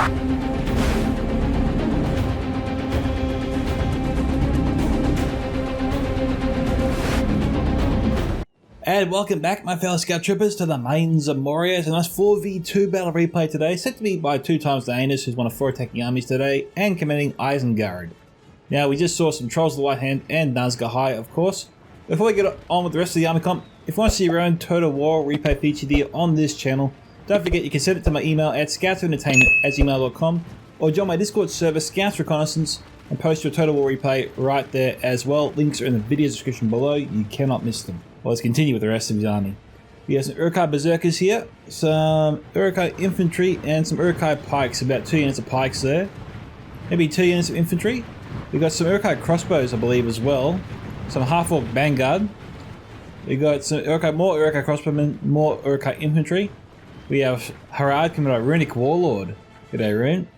And welcome back, my fellow Scout Troopers, to the Mains of Moria. It's a nice 4v2 battle replay today, set to be by 2 times the Anus, who's one of 4 attacking armies today, and commanding Isengard. Now, we just saw some Trolls of the White Hand and Nazgûl High, of course. Before we get on with the rest of the army comp, if you want to see your own Total War replay featured here on this channel, don't forget you can send it to my email at scoutsentertainment@gmail.com, or join my Discord server, Scouts Reconnaissance, and post your Total War replay right there as well. Links are in the video description below, you cannot miss them. Well, let's continue with the rest of his army. We have some Uruk-hai Berserkers here, some Uruk-hai Infantry, and some Uruk-hai Pikes, about 2 units of Pikes there. Maybe 2 units of Infantry. We've got some Uruk-hai Crossbows, I believe, as well. Some Half-Orc Vanguard. We've got some more Uruk-hai Crossbowmen, more Uruk-hai Infantry. We have Harad coming by Runic Warlord. G'day, Rune.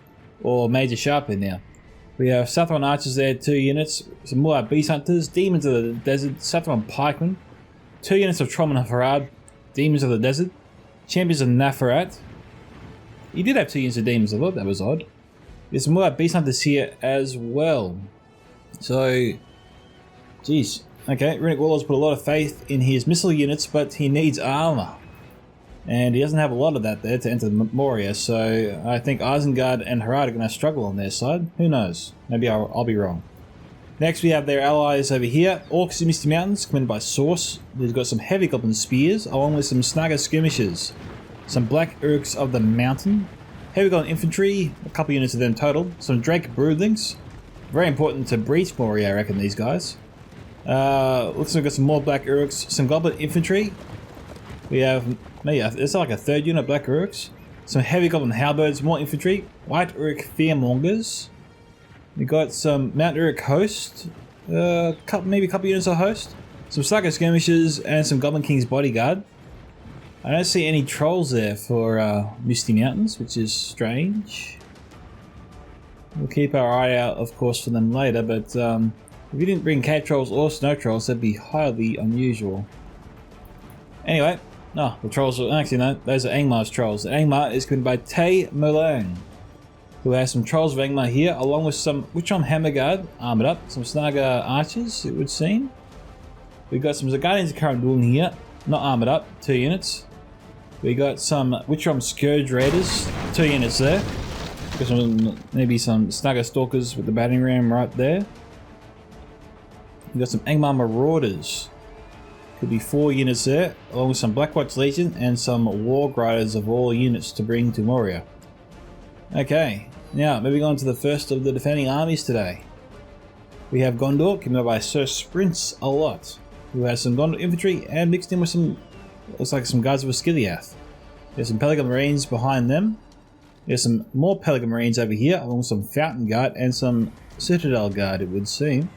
Or Major Sharper now. We have Sathron Archers there, 2 units. Some more Beast Hunters, Demons of the Desert, Sathron Pikemen. 2 units of Trollmen of Harad, Demons of the Desert, Champions of Nafarat. He did have 2 units of Demons, I thought that was odd. There's some more Beast Hunters here as well. So, geez. Okay, Runic Warlord's put a lot of faith in his missile units, but he needs armor. And he doesn't have a lot of that there to enter Moria, so I think Isengard and Harad are going to struggle on their side. Who knows? Maybe I'll be wrong. Next we have their allies over here, Orcs in Misty Mountains, commanded by Source. They've got some Heavy Goblin Spears, along with some Snagga Skirmishers. Some Black Urks of the Mountain. Heavy Goblin Infantry, a couple units of them total. Some Drake Broodlings. Very important to breach Moria, I reckon, these guys. Looks like we've got some more Black Urks, some Goblin Infantry. We have, maybe, it's like a 3rd unit of Black Urks. Some Heavy Goblin Halberds, more Infantry. White Urk Fearmongers. We got some Mount Uruk Host, maybe a couple units of Host, some Snagga Skirmishers, and some Goblin King's Bodyguard. I don't see any Trolls there for Misty Mountains, which is strange. We'll keep our eye out, of course, for them later, but if you didn't bring Cave Trolls or Snow Trolls, that'd be highly unusual. Anyway, no, the Trolls are, actually no, those are Angmar's Trolls. And Angmar is commanded by Tay Molang, who has some Trolls of Angmar here, along with some Witchon Hammerguard, armoured up, some Snagga Archers, it would seem. We've got some Guardians of Karandun here, not armoured up, 2 units. We got some Witchon Scourge Raiders, 2 units there. Got some, maybe some Snagga Stalkers with the battering ram right there. We've got some Angmar Marauders, could be 4 units there, along with some Blackwatch Legion and some Warg Riders of all units to bring to Moria. Okay. Now, moving on to the first of the defending armies today. We have Gondor, commanded by Sir Sprints a lot, who has some Gondor infantry and mixed in with some, looks like some guys with Skiliath. There's some Pelican Marines behind them. There's some more Pelican Marines over here, along with some Fountain Guard and some Citadel Guard, it would seem.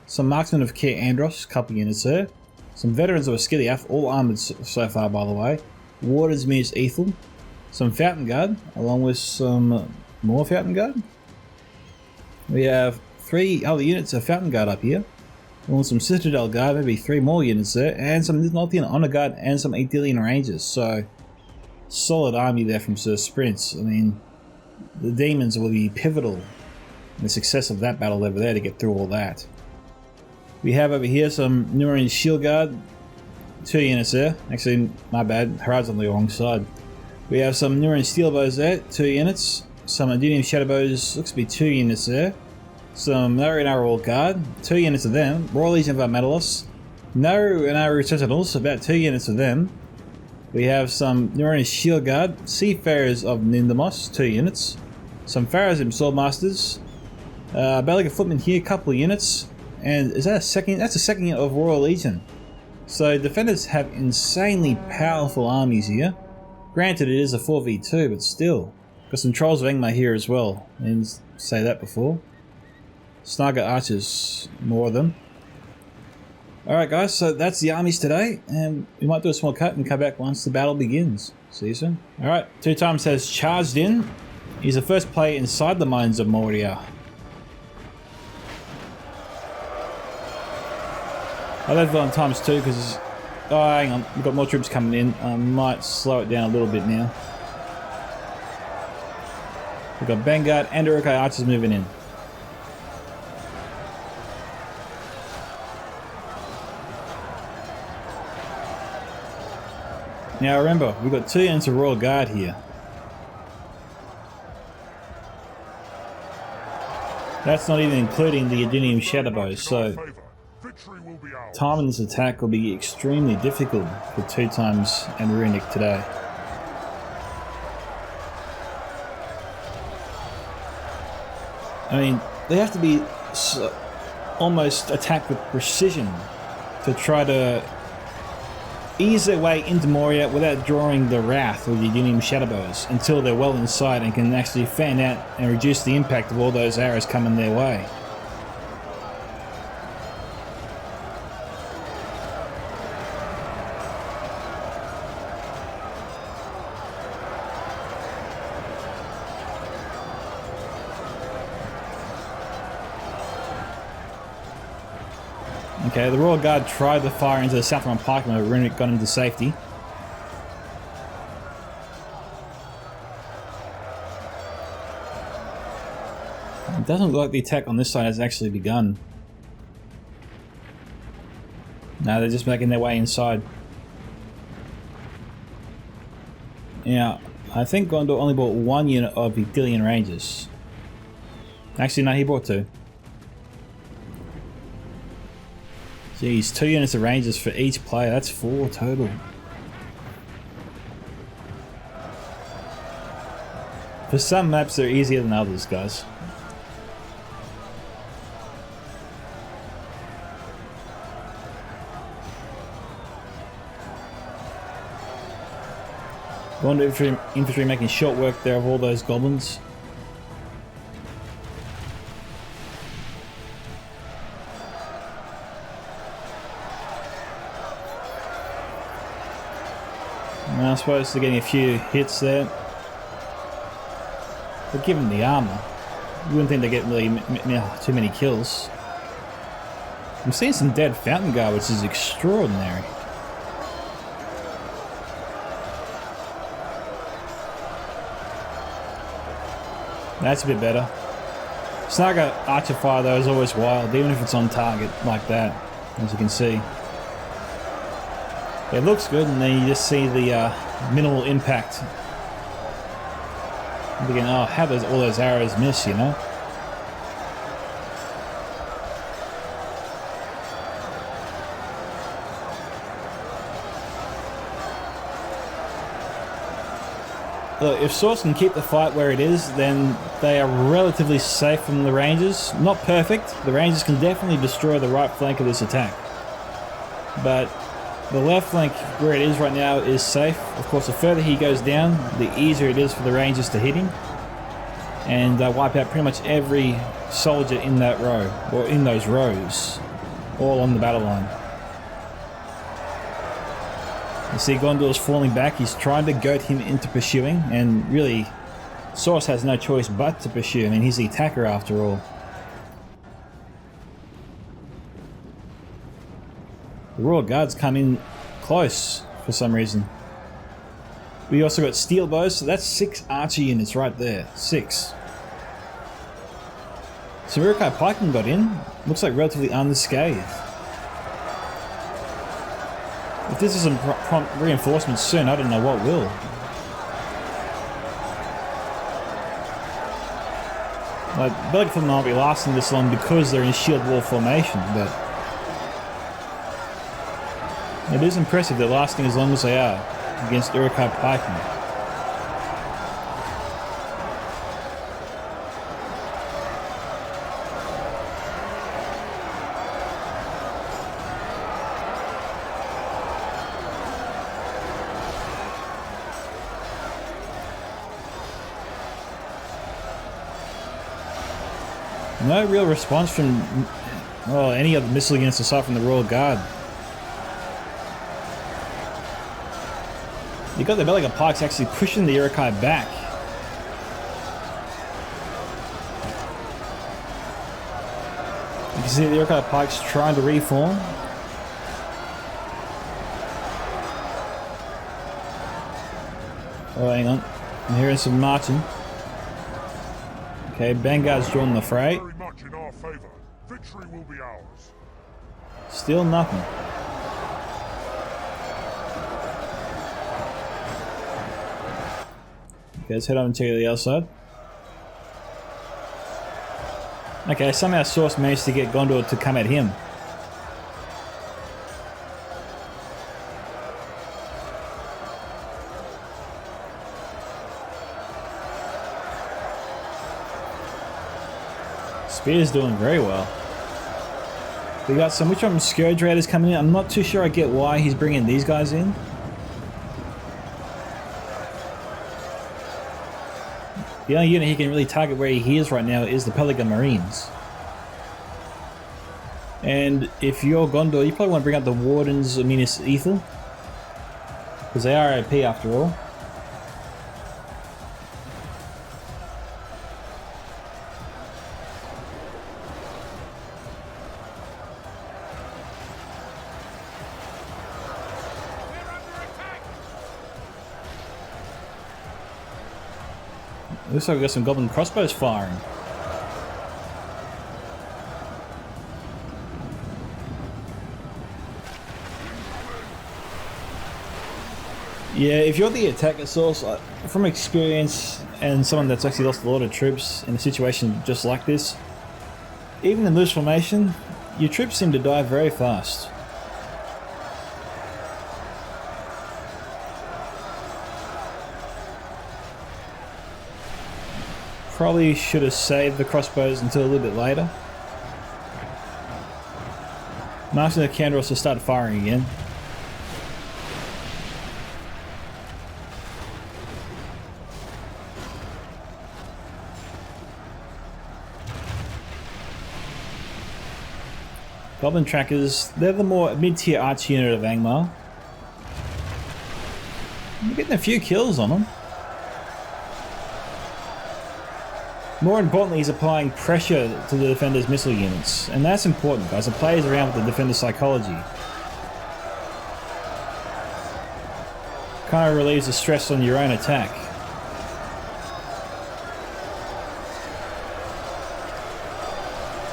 Some Marksmen of Caer Andros, couple units there. Some Veterans of Skiliath, all armoured so far, by the way. Warders Mirs Ethel. Some Fountain Guard, along with some more Fountain Guard. We have 3 other units of Fountain Guard up here, along with some Citadel Guard, maybe 3 more units there, and some Nothian Honor Guard and some Aedelian Rangers. So, solid army there from Sir Sprints. I mean, the demons will be pivotal in the success of that battle over there to get through all that. We have over here some Nurin Shield Guard, 2 units there. Actually, my bad, Harad's on the wrong side. We have some Nurin Steel Bows there, 2 units. Some Adunium Shadow Bows, looks to be 2 units there. Some Naru and Aru Guard, 2 units of them. Royal Legion of Armadillos. Naru and Aru Sentinels, about 2 units of them. We have some Nurin Shield Guard, Seafarers of Nindamos, 2 units. Some Pharazim Swordmasters. Balaga Footmen here, couple of units. And is that a second? That's a second unit of Royal Legion. So defenders have insanely powerful armies here. Granted, it is a 4v2, but still. Got some Trolls of Angmar here as well. I didn't say that before. Snagga Archers, more of them. Alright guys, so that's the armies today, and we might do a small cut and come back once the battle begins. See you soon. Alright, 2 times has charged in. He's the first player inside the Mines of Moria. I left it on ×2 because... Oh, hang on, we've got more troops coming in. I might slow it down a little bit now. We've got Vanguard and Urukai archers moving in. Now remember, we've got 2 units of Royal Guard here. That's not even including the Adenium Shadowbows, so timing this attack will be extremely difficult for 2 times and Runic today. I mean, they have to be almost attacked with precision to try to ease their way into Moria without drawing the wrath of the Adenium Shadowbows until they're well inside and can actually fan out and reduce the impact of all those arrows coming their way. Okay, the Royal Guard tried to fire into the Southron Pikemen, but Runic got into safety. It doesn't look like the attack on this side has actually begun. No, they're just making their way inside. Now, I think Gondor only bought 1 unit of Vigdilian Rangers. Actually, no, he bought 2. Geez, 2 units of Rangers for each player, that's 4 total. For some maps they're easier than others, guys. Gondor infantry making short work there of all those goblins. And I suppose they're getting a few hits there. But given the armor, you wouldn't think they get really too many kills. I'm seeing some dead Fountain Guard, which is extraordinary. That's a bit better. Snaga Archer Fire though is always wild, even if it's on target like that, as you can see. It looks good, and then you just see the minimal impact. I'm thinking, oh, how does all those arrows miss, you know? Look, if Swords can keep the fight where it is, then they are relatively safe from the Rangers. Not perfect. The Rangers can definitely destroy the right flank of this attack. But the left flank, where it is right now, is safe. Of course, the further he goes down, the easier it is for the Rangers to hit him. And wipe out pretty much every soldier in that row, or in those rows, all on the battle line. You see Gondor's falling back, he's trying to goad him into pursuing, and really, Source has no choice but to pursue. I mean, he's the attacker after all. The Royal Guards come in close for some reason. We also got steel bows, so that's 6 archer units right there. 6. So Urukai Pikemen got in. Looks like relatively unscathed. If this isn't prompt reinforcements soon, I don't know what will. Like, Bellicful might be lasting this long because they're in shield wall formation, but it is impressive they're lasting as long as they are against Urukai Pikemen. No real response from any of the missile units aside from the Royal Guard. You got the Bellica Pikes actually pushing the Urukai back. You can see the Urukai Pikes trying to reform. Oh, hang on. I'm hearing some marching. Okay, Vanguard's drawn the fray. Very much in our favor. Victory will be ours. Still nothing. Okay, let's head on and check out the other side. Okay, somehow Source managed to get Gondor to come at him. Spear's doing very well. We got some which one Scourge Raiders coming in. I'm not too sure I get why he's bringing these guys in. The only unit he can really target where he is right now is the Pelican Marines. And if you're Gondor, you probably want to bring up the Wardens of Minas Ithil, because they are OP after all. Looks like we got some Goblin crossbows firing. Yeah, if you're the attacker source, from experience and someone that's actually lost a lot of troops in a situation just like this, even in loose formation, your troops seem to die very fast. Probably should have saved the crossbows until a little bit later. Master of the Candor also started firing again. Goblin Trackers, they're the more mid-tier arch unit of Angmar. We're getting a few kills on them. More importantly, he's applying pressure to the defender's missile units, and that's important, guys. It plays around with the defender's psychology. Kind of relieves the stress on your own attack.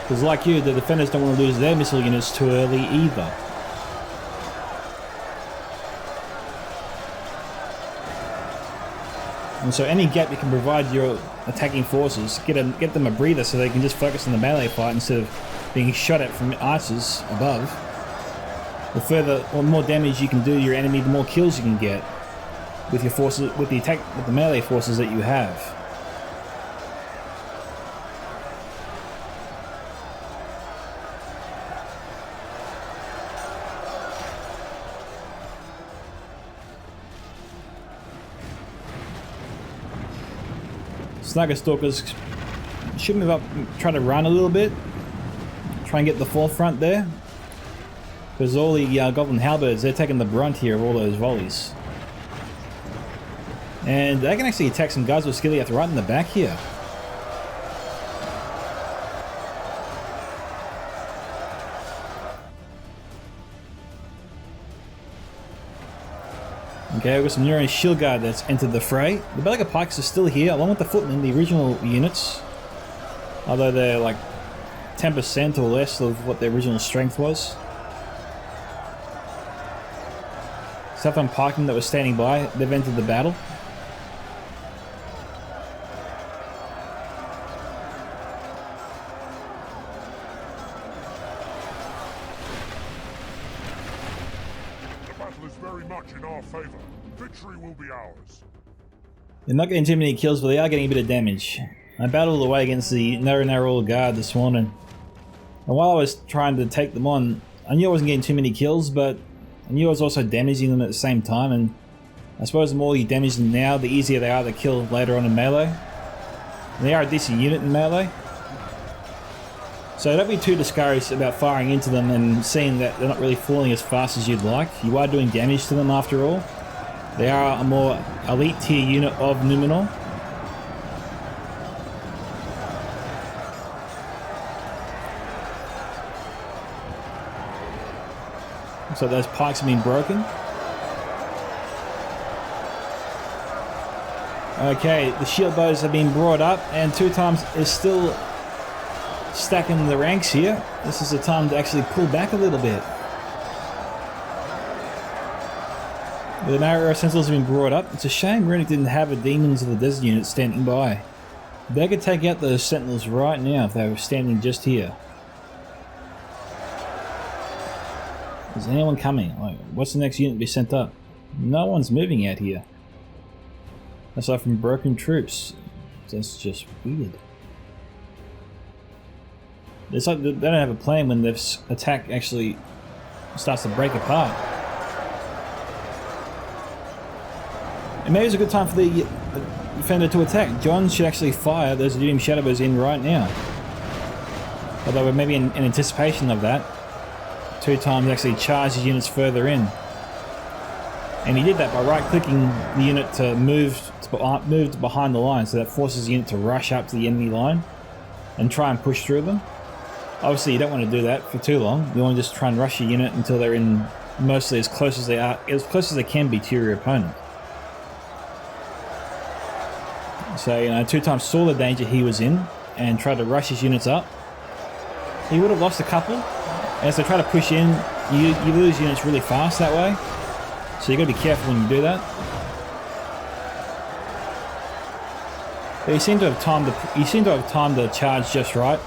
Because like you, the defenders don't want to lose their missile units too early either. And so any gap you can provide your attacking forces, get them a breather so they can just focus on the melee fight instead of being shot at from archers above. The further or more damage you can do to your enemy, the more kills you can get with your forces, with the melee forces that you have. Snugger Stalkers should move up, try to run a little bit, try and get the forefront there, because all the Goblin Halberds, they're taking the brunt here of all those volleys. And they can actually attack some guys with Skilliath right in the back here. Okay, we've got some Neuron Shield Guard that's entered the fray. The Belaga Pikes are still here, along with the Footmen, the original units. Although they're like 10% or less of what their original strength was. Southern Pikemen that were standing by, they've entered the battle. In our favor. Victory will be ours. They're not getting too many kills, but they are getting a bit of damage. I battled away against the Narrow Guard this morning, and while I was trying to take them on, I knew I wasn't getting too many kills, but I knew I was also damaging them at the same time, and I suppose the more you damage them now, the easier they are to kill later on in melee. And they are a decent unit in melee. So don't be too discouraged about firing into them and seeing that they're not really falling as fast as you'd like. You are doing damage to them after all. They are a more elite tier unit of Numenor. So those pikes have been broken. Okay, the shield bows have been brought up, and 2 times is still stacking the ranks here. This is the time to actually pull back a little bit. The Marrow Sentinels have been brought up. It's a shame Runic didn't have a Demons of the Desert unit standing by. They could take out those Sentinels right now if they were standing just here. Is anyone coming? Like, what's the next unit to be sent up? No one's moving out here. Aside from broken troops. That's just weird. It's like they don't have a plan when this attack actually starts to break apart. And maybe it's a good time for the defender to attack. John should actually fire those Doom Shadowbows in right now. Although we're maybe in anticipation of that. 2 times actually charge his units further in. And he did that by right-clicking the unit to move to behind the line, so that forces the unit to rush up to the enemy line and try and push through them. Obviously you don't want to do that for too long. You want to just try and rush your unit until they're in mostly as close as they can be to your opponent. So, you know, 2 times saw the danger he was in and tried to rush his units up. He would have lost a couple. As they try to push in, you lose units really fast that way. So you got to be careful when you do that. But he seemed to have timed the charge just right.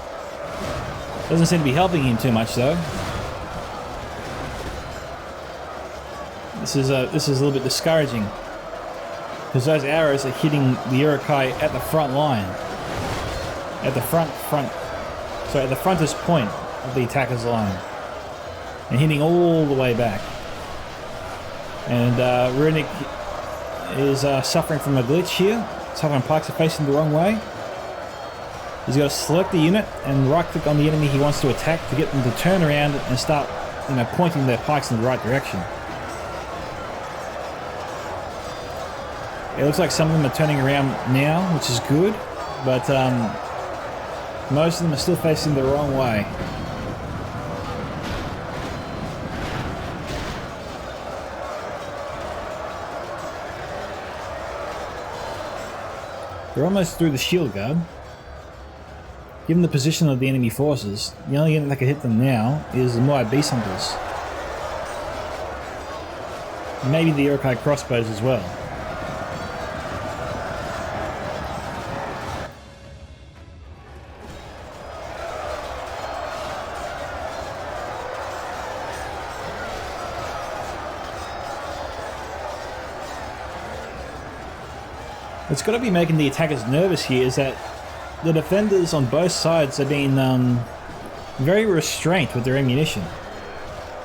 Doesn't seem to be helping him too much though. This is a little bit discouraging, because those arrows are hitting the Uruk-hai at the front line, at the frontest point of the attacker's line, and hitting all the way back. And Runic is suffering from a glitch here. Southern Pikes are facing the wrong way. He's got to select the unit and right-click on the enemy he wants to attack to get them to turn around and start, you know, pointing their pikes in the right direction. It looks like some of them are turning around now, which is good, but most of them are still facing the wrong way. They're almost through the shield guard. Given the position of the enemy forces, the only unit that can hit them now is the Moai Beast Hunters. Maybe the Uruk-hai crossbows as well. What's got to be making the attackers nervous here is that the defenders on both sides have been very restrained with their ammunition.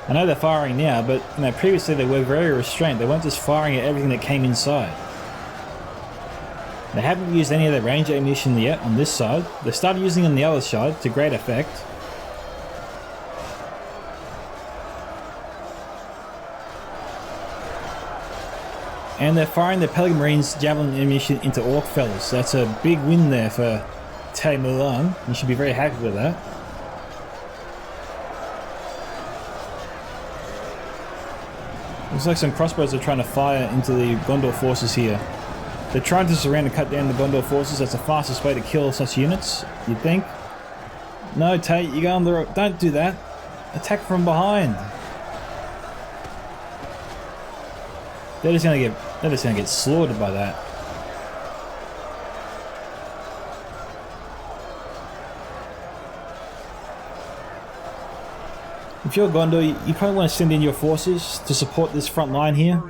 I know they're firing now, but you know, previously they were very restrained. They weren't just firing at everything that came inside. They haven't used any of their range ammunition yet on this side. They started using it on the other side to great effect. And they're firing their Pelican Marines javelin ammunition into Orc Fellas. That's a big win there for Te Mulan. You should be very happy with that. Looks like some crossbows are trying to fire into the Gondor forces here. They're trying to surround and cut down the Gondor forces. That's the fastest way to kill such units, you'd think. No, Tate, you go on the road. Don't do that. Attack from behind. They're just gonna get slaughtered by that. If you're Gondor, you probably want to send in your forces to support this front line here.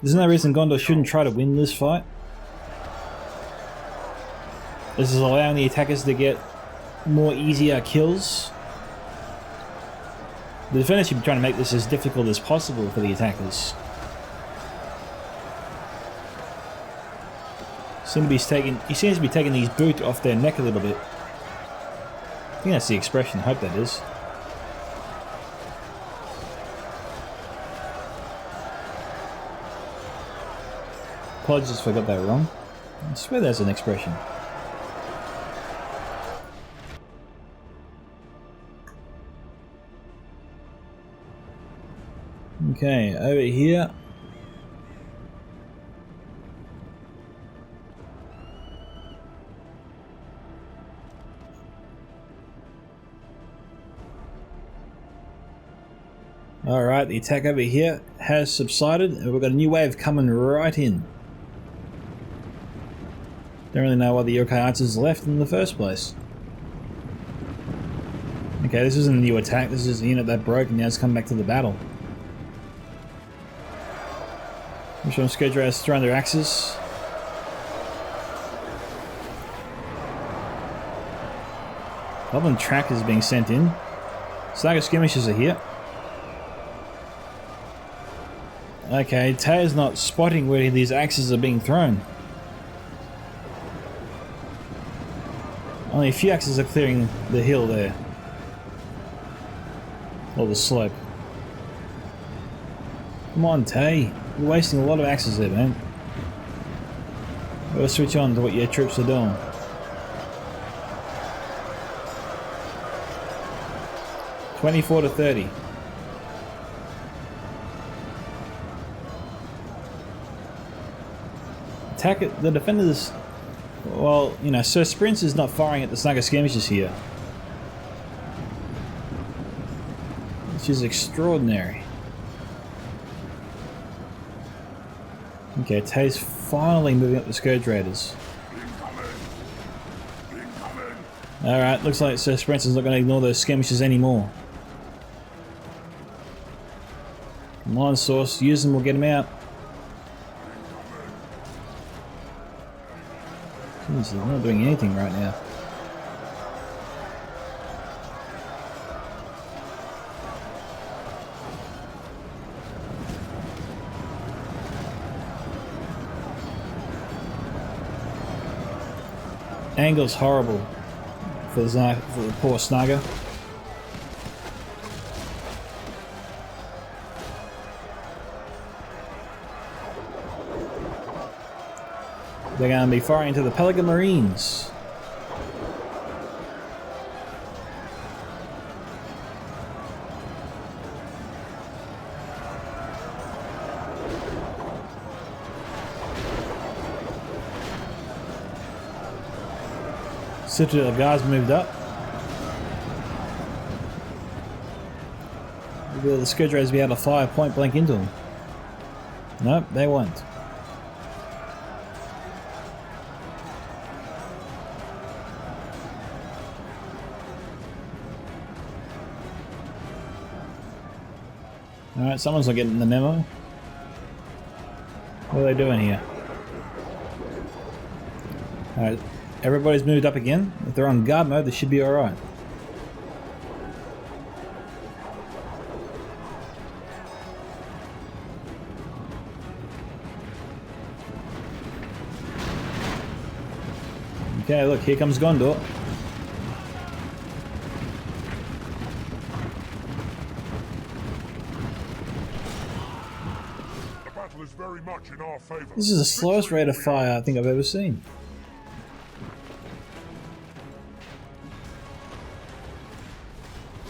There's no reason Gondor shouldn't try to win this fight. This is allowing the attackers to get more easier kills. The defenders should be trying to make this as difficult as possible for the attackers. He seems to be taking these boots off their neck a little bit. I think that's the expression. I hope that is. Apologies if I got that wrong. I swear there's an expression. Okay, over here. Alright, the attack over here has subsided and we've got a new wave coming right in. Don't really know why the yokai archers left in the first place. Okay, this isn't a new attack, this is a unit that broke and now it's come back to the battle. I'm sure Scourge Raiders throwing their axes. Goblin trackers being sent in. Saga skirmishers are here. Okay, Taya's not spotting where these axes are being thrown. Only a few axes are clearing the hill there. Or the slope. Come on, Tay. You're wasting a lot of axes there, man. We'll switch on to what your troops are doing. $24 to $30. Attack it. The defenders. Well, you know, Sir Sprints is not firing at the Snugger skirmishers here, which is extraordinary. Okay, Tay's finally moving up the Scourge Raiders. Alright, looks like Sir Sprints is not going to ignore those skirmishers anymore. Come on, Source, use them, we'll get them out. Jeez, they're not doing anything right now. Angle's horrible for the poor Snugger. They're going to be firing into the Pelican Marines. Citadel guards moved up. Will the Scourge Raiders be able to fire point blank into them? Nope, they won't. Alright, someone's not getting the memo. What are they doing here? Alright, everybody's moved up again. If they're on guard mode, they should be alright. Okay, look, here comes Gondor. This is the slowest rate of fire I think I've ever seen.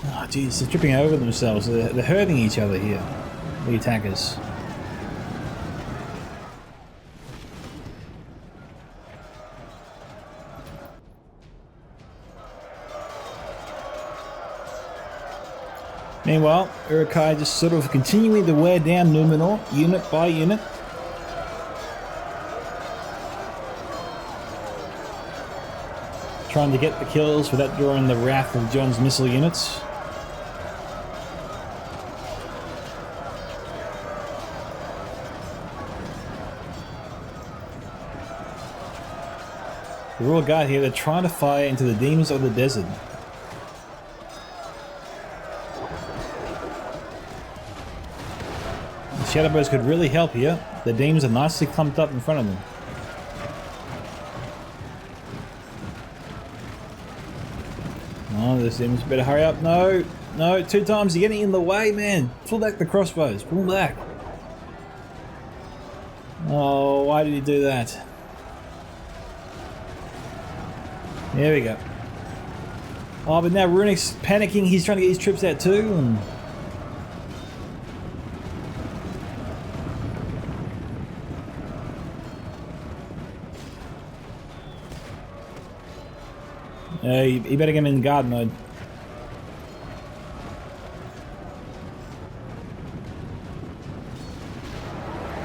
Oh jeez, they're tripping over themselves. They're hurting each other here, the attackers. Meanwhile, Urukai just sort of continuing to wear down Numenor, unit by unit. Trying to get the kills without drawing the wrath of John's missile units. The Royal Guard here, they're trying to fire into the demons of the desert. The Shadowbows could really help here. The demons are nicely clumped up in front of them. Oh, this demons better hurry up. No, no, 2 times. You're getting in the way, man. Pull back the crossbows. Pull them back. Oh, why did he do that? There we go. Oh, but now Runik's panicking. He's trying to get his troops out too. And you better get him in guard mode.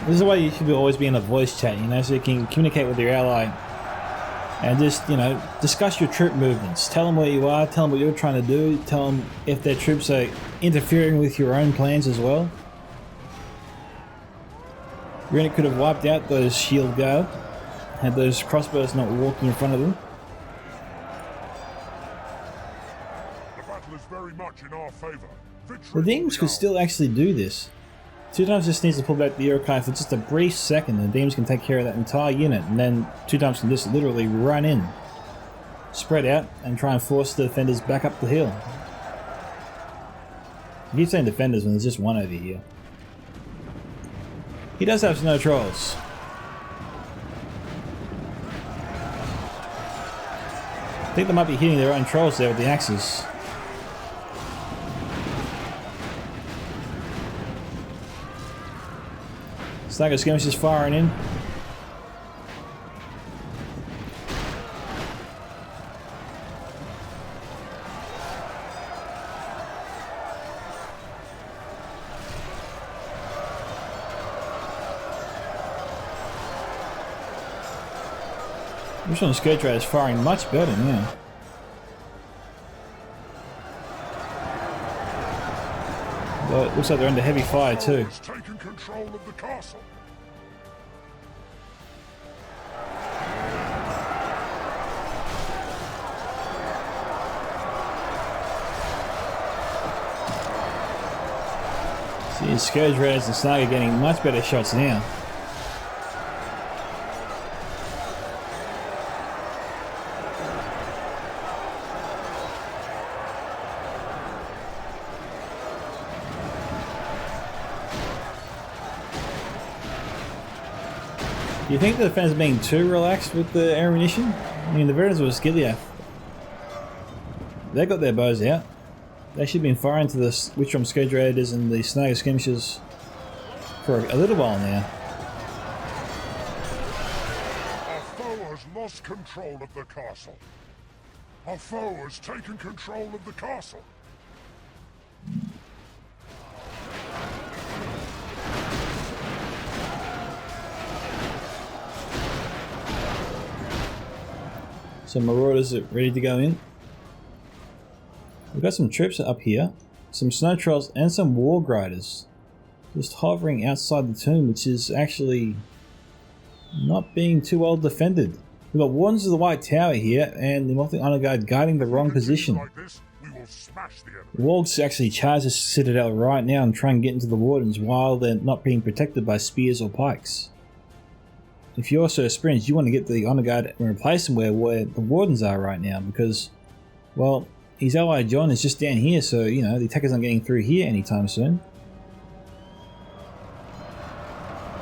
This is why you should always be in a voice chat, you know, so you can communicate with your ally and just, you know, discuss your troop movements. Tell them where you are, tell them what you're trying to do, tell them if their troops are interfering with your own plans as well. Your unit could have wiped out those shield guard, had those crossbows not walking in front of them. The battle is very much in our favor. The demons could still actually do this. 2 times just needs to pull back the Urukai for just a brief second, and the demons can take care of that entire unit, and then 2 times can just literally run in, spread out, and try and force the defenders back up the hill. I keep saying defenders when there's just one over here. He does have snow trolls. I think they might be hitting their own trolls there with the axes. Snagger skirmishers firing in. This one's Scourge Rider is firing much better now. But it looks like they're under heavy fire too. Taken control of the castle. See, Scourge Riders and Snagger getting much better shots now. Do you think the defense are being too relaxed with the ammunition? I mean, the Veterans were Skillia. They got their bows out. They should have been firing to the Witchrom Scourge Raiders and the Snagger Skirmishers for a little while now. Our foe has lost control of the castle. Our foe has taken control of the castle. So Marauders are ready to go in. We've got some troops up here, some snow trolls and some war grinders just hovering outside the tomb, which is actually not being too well defended. We've got Wardens of the White Tower here and the Mothling Honor Guard guarding the wrong position. Like this, we will smash the enemy. The Wargs actually charge the Citadel right now and try and get into the Wardens while they're not being protected by spears or pikes. If you're so experienced, you want to get the Honor Guard and replace them where the Wardens are right now, because, well, his ally John is just down here, so, you know, the attackers aren't getting through here anytime soon.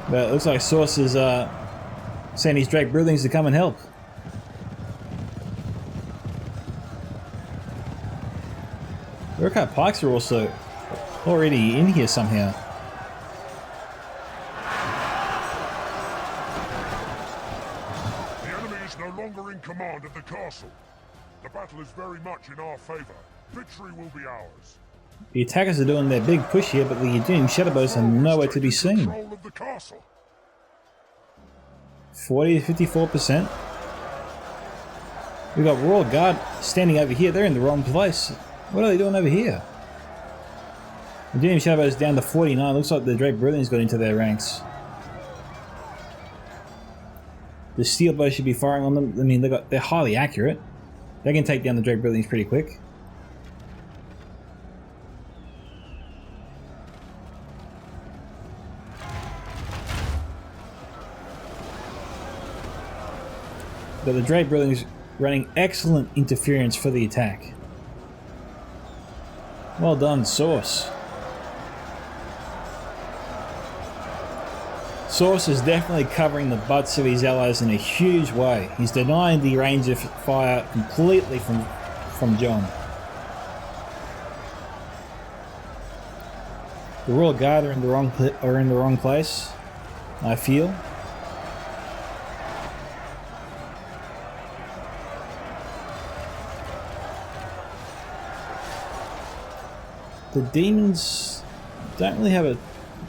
But it looks like Source is sending his Drake Broodlings to come and help. Urukai Pikes are also already in here somehow. In command of the castle. The battle is very much in our favor. Victory will be ours. The attackers are doing their big push here, but the Doom Shadowbows are nowhere to be seen. 40 to 54%. We've got Royal Guard standing over here. They're in the wrong place. What are they doing over here? The Doom Shadowbows down to 49. Looks like the Drake Brilliants got into their ranks. The steel bow should be firing on them. I mean, they're highly accurate. They can take down the Drake Brilliants pretty quick. But the Drake Brilliants running excellent interference for the attack. Well done, Source. Source is definitely covering the butts of his allies in a huge way. He's denying the range of fire completely from John. The Royal Guard are in the wrong place, I feel. The demons don't really have a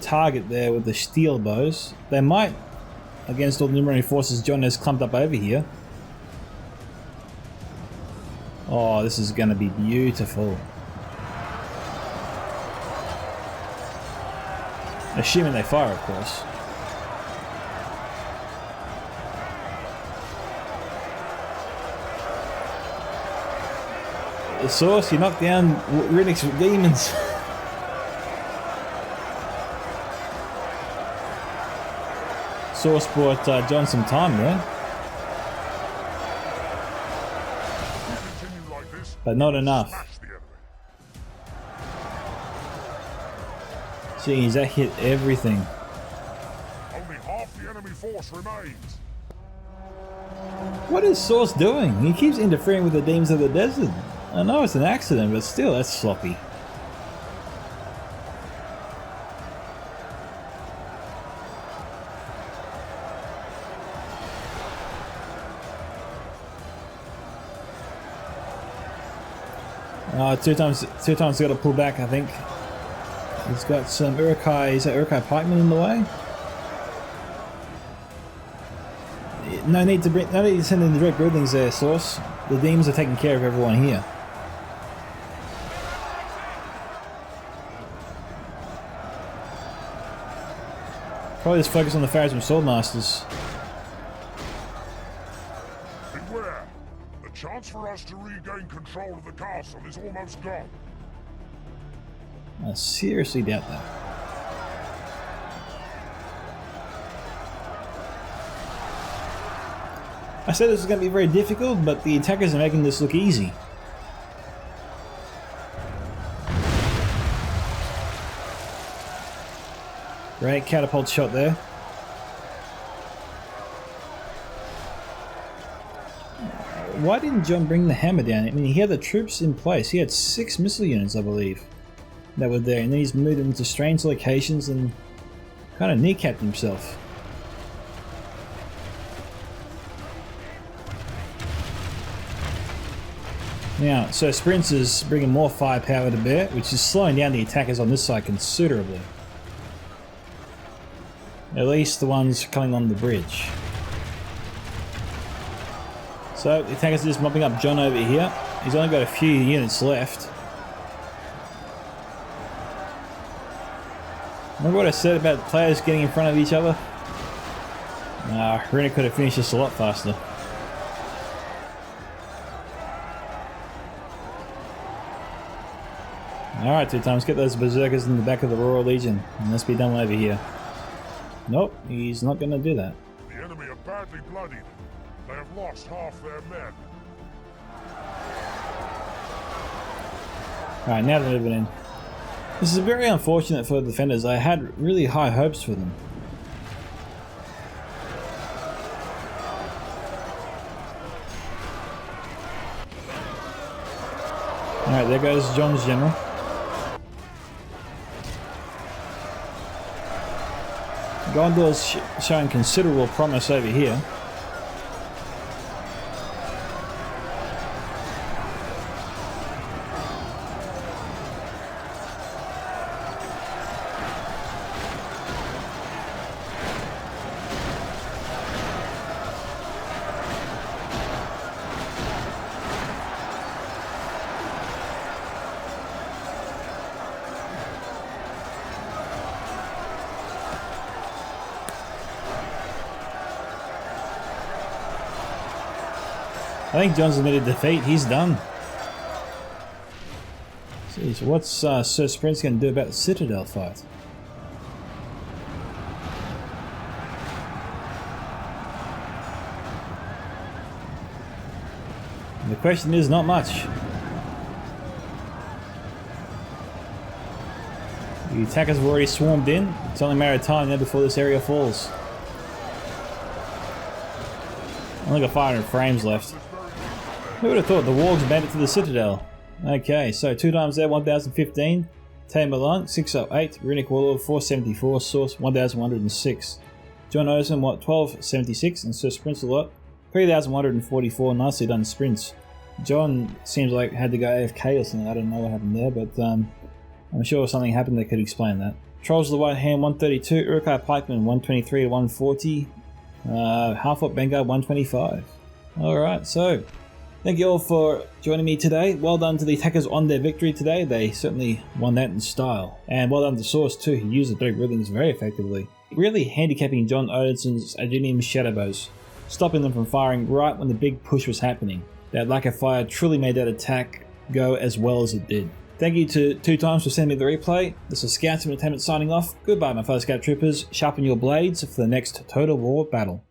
target there with the steel bows. They might, against all the Numerary forces John has clumped up over here. Oh, this is going to be beautiful. Assuming they fire, of course. The Source, you knocked down Riddick's demons. Source bought John some time there. But not enough. Jeez, that hit everything. Only half the enemy force remains. What is Source doing? He keeps interfering with the demons of the desert. I know it's an accident, but still, that's sloppy. Two times got to pull back, I think. He's got some Urukai, is that Urukai pikemen in the way? No need to send in the direct buildings there, Source. The demons are taking care of everyone here. Probably just focus on the Pharism Swordmasters. Beware! The chance for us to regain control of the castle is almost gone. I seriously doubt that. I said this is going to be very difficult, but the attackers are making this look easy. Great catapult shot there. Why didn't John bring the hammer down? I mean, he had the troops in place. He had 6 missile units, I believe, that were there. And then he's moved them to strange locations and kind of kneecapped himself. Now, so Sprints is bringing more firepower to bear, which is slowing down the attackers on this side considerably. At least the ones coming on the bridge. So the attackers are just mopping up John over here. He's only got a few units left. Remember what I said about players getting in front of each other? Nah, Rena could have finished this a lot faster. Alright, 2 times, get those berserkers in the back of the Royal Legion, and let's be done over here. Nope, he's not going to do that. The enemy are badly bloodied. They have lost half their men. Alright, now they're moving in. This is very unfortunate for the defenders. I had really high hopes for them. Alright, there goes John's general. Gondor's showing considerable promise over here. I think John's admitted defeat. He's done. Jeez, what's Sir Sprint's going to do about the Citadel fight? And the question is not much. The attackers have already swarmed in. It's only a matter of time now before this area falls. Only got 500 frames left. Who would have thought the wargs made it to the Citadel? Okay, so 2 times there, 1015. Tamer Lung, 608. Runic Warlord, 474. Source, 1106. John Ozen, 1276. And Sir Sprints a lot, 3144. Nicely done, Sprints. John seems like had to go AFK or something. I don't know what happened there, but I'm sure something happened that could explain that. Trolls of the White Hand 132, Uruk-hai Pikeman 123 to 140, Half-Orc Vanguard 125. Alright, so thank you all for joining me today. Well done to the attackers on their victory today. They certainly won that in style. And well done to Source too, who used the Direct Rillings very effectively. Really handicapping John Odinson Adunium Shadowbows, stopping them from firing right when the big push was happening. That lack of fire truly made that attack go as well as it did. Thank you to 2 times for sending me the replay. This is Scouts of Entertainment signing off. Goodbye my fellow Scout Troopers. Sharpen your blades for the next Total War battle.